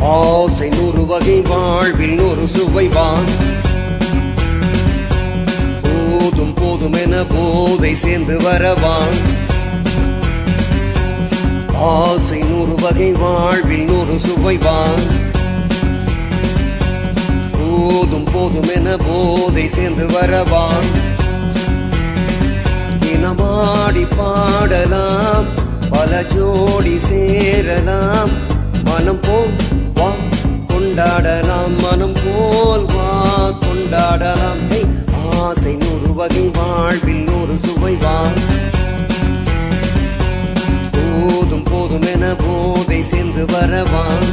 ஆசை நூறு வகை வாழ்வில் நூறு சுவைவான் போதும் போதும் என போதை சேர்ந்து வரவான் ஆசை நூறு வகை வாழ்வில் நூறு சுவைவான் போதும் போதும் என போதை சேர்ந்து வரவான் தினமாடி பாடலாம் பல ஜோடி சேரலாம் மனம் போல் வா கொண்டாடலாம் மனம் போல் வா கொண்டாடலாம் ஆசை நூறு வகை வாழ்வில் நூறு சுவைவான் போதும் போதும் என போதை சேர்ந்து வரவான்